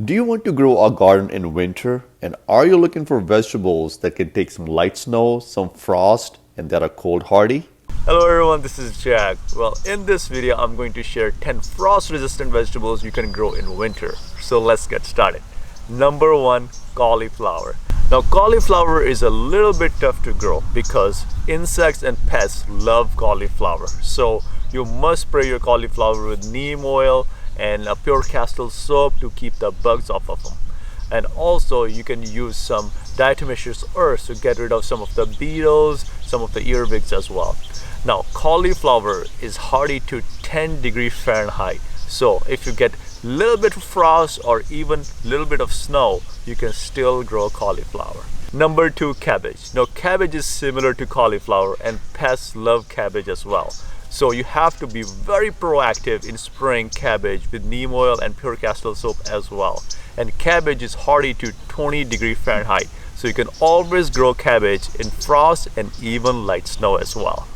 Do you want to grow a garden in winter? And are you looking for vegetables that can take some light snow, some frost, and that are cold hardy? Hello everyone, this is Jack. Well, in this video, I'm going to share 10 frost-resistant vegetables you can grow in winter. So let's get started. Number 1, cauliflower. Now, cauliflower is a little bit tough to grow because insects and pests love cauliflower. So you must spray your cauliflower with neem oil and a pure castle soap to keep the bugs off of them. And also you can use some diatomaceous earth to get rid of some of the beetles, some of the earwigs as well. Now, cauliflower is hardy to 10 degrees Fahrenheit. So if you get a little bit of frost or even a little bit of snow, you can still grow cauliflower. Number 2, cabbage. Now, cabbage is similar to cauliflower and pests love cabbage as well. So you have to be very proactive in spraying cabbage with neem oil and pure castle soap as well. And cabbage is hardy to 20 degrees Fahrenheit. So you can always grow cabbage in frost and even light snow as well.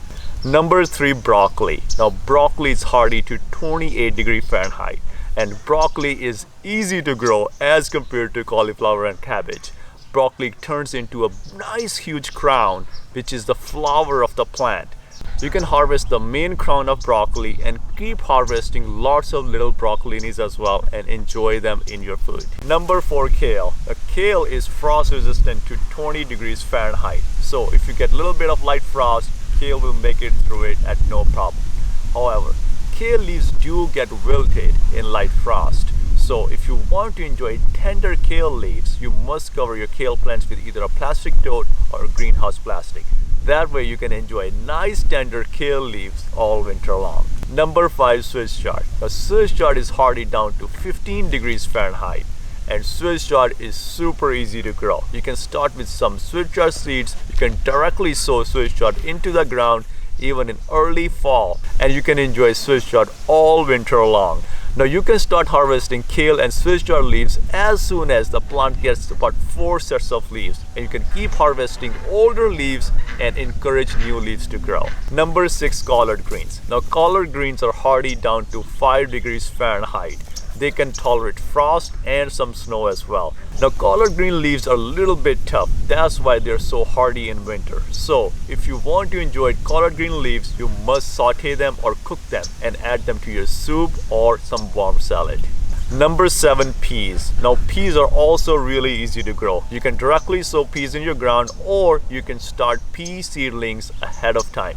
Number 3, broccoli. Now, broccoli is hardy to 28 degrees Fahrenheit. And broccoli is easy to grow as compared to cauliflower and cabbage. Broccoli turns into a nice huge crown, which is the flower of the plant. You can harvest the main crown of broccoli and keep harvesting lots of little broccolinis as well and enjoy them in your food. Number 4, kale. The kale is frost resistant to 20 degrees Fahrenheit. So if you get a little bit of light frost, kale will make it through it at no problem. However, kale leaves do get wilted in light frost. So if you want to enjoy tender kale leaves, you must cover your kale plants with either a plastic tote or greenhouse plastic. That way you can enjoy nice tender kale leaves all winter long. Number 5, Swiss chard. Now, Swiss chard is hardy down to 15 degrees Fahrenheit. And Swiss chard is super easy to grow. You can start with some Swiss chard seeds. You can directly sow Swiss chard into the ground even in early fall. And you can enjoy Swiss chard all winter long. Now you can start harvesting kale and Swiss chard leaves as soon as the plant gets about 4 sets of leaves. And you can keep harvesting older leaves and encourage new leaves to grow. Number 6, collard greens. Now, collard greens are hardy down to 5 degrees Fahrenheit. They can tolerate frost and some snow as well. Now, collard green leaves are a little bit tough. That's why they're so hardy in winter. So if you want to enjoy collard green leaves, you must saute them or cook them and add them to your soup or some warm salad. Number 7, peas. Now, peas are also really easy to grow. You can directly sow peas in your ground or you can start pea seedlings ahead of time.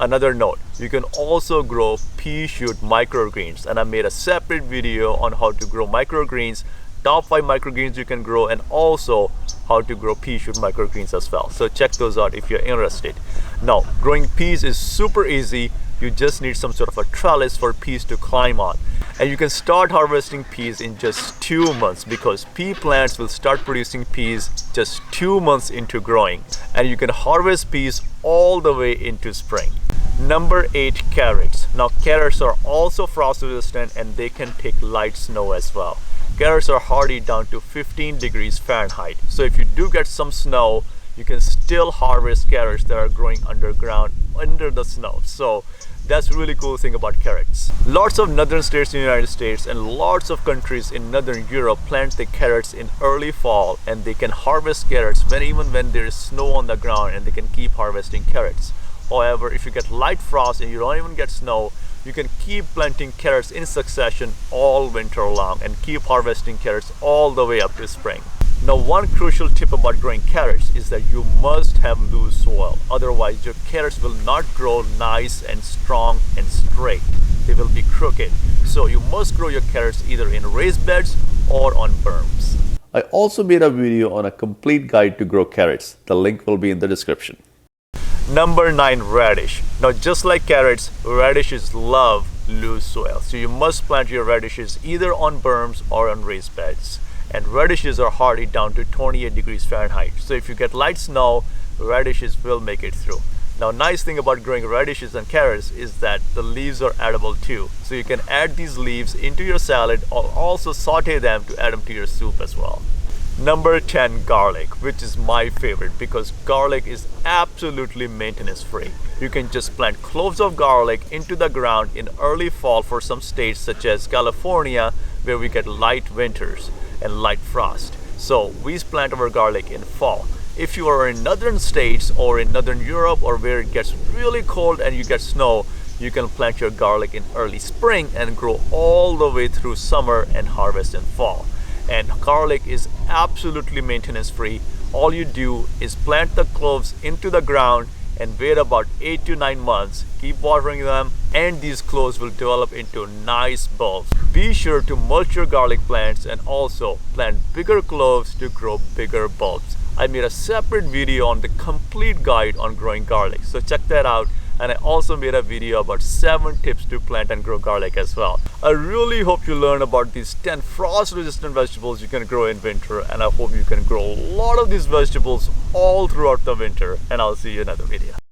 Another note, you can also grow pea shoot microgreens, and I made a separate video on how to grow microgreens, top 5 microgreens you can grow, and also how to grow pea shoot microgreens as well. So check those out if you're interested. Now, growing peas is super easy. You just need some sort of a trellis for peas to climb on. And you can start harvesting peas in just 2 months because pea plants will start producing peas just 2 months into growing. And you can harvest peas all the way into spring. Number 8, carrots. Now, carrots are also frost resistant and they can take light snow as well. Carrots are hardy down to 15 degrees Fahrenheit. So if you do get some snow, you can still harvest carrots that are growing underground under the snow. So that's a really cool thing about carrots. Lots of northern states in the United States and lots of countries in northern Europe plant the carrots in early fall, and they can harvest carrots even when there is snow on the ground, and they can keep harvesting carrots. However, if you get light frost and you don't even get snow, you can keep planting carrots in succession all winter long and keep harvesting carrots all the way up to spring. Now, one crucial tip about growing carrots is that you must have loose soil. Otherwise, your carrots will not grow nice and strong and straight. They will be crooked. So you must grow your carrots either in raised beds or on berms. I also made a video on a complete guide to grow carrots. The link will be in the description. Number 9, radish. Now, just like carrots, radishes love loose soil. So you must plant your radishes either on berms or on raised beds. And radishes are hardy down to 28 degrees Fahrenheit. So if you get light snow, radishes will make it through. Now, nice thing about growing radishes and carrots is that the leaves are edible too. So you can add these leaves into your salad or also saute them to add them to your soup as well. Number 10, garlic, which is my favorite because garlic is absolutely maintenance free. You can just plant cloves of garlic into the ground in early fall for some states such as California, where we get light winters. and light frost. So we plant our garlic in fall. If you are in northern states or in northern Europe or where it gets really cold and you get snow, you can plant your garlic in early spring and grow all the way through summer and harvest in fall. And garlic is absolutely maintenance free. All you do is plant the cloves into the ground and wait about 8 to 9 months. Keep watering them and these cloves will develop into nice bulbs. Be sure to mulch your garlic plants and also plant bigger cloves to grow bigger bulbs. I made a separate video on the complete guide on growing garlic, so check that out. And I also made a video about 7 tips to plant and grow garlic as well. I really hope you learn about these 10 frost resistant vegetables you can grow in winter, and I hope you can grow a lot of these vegetables all throughout the winter, and I'll see you in another video.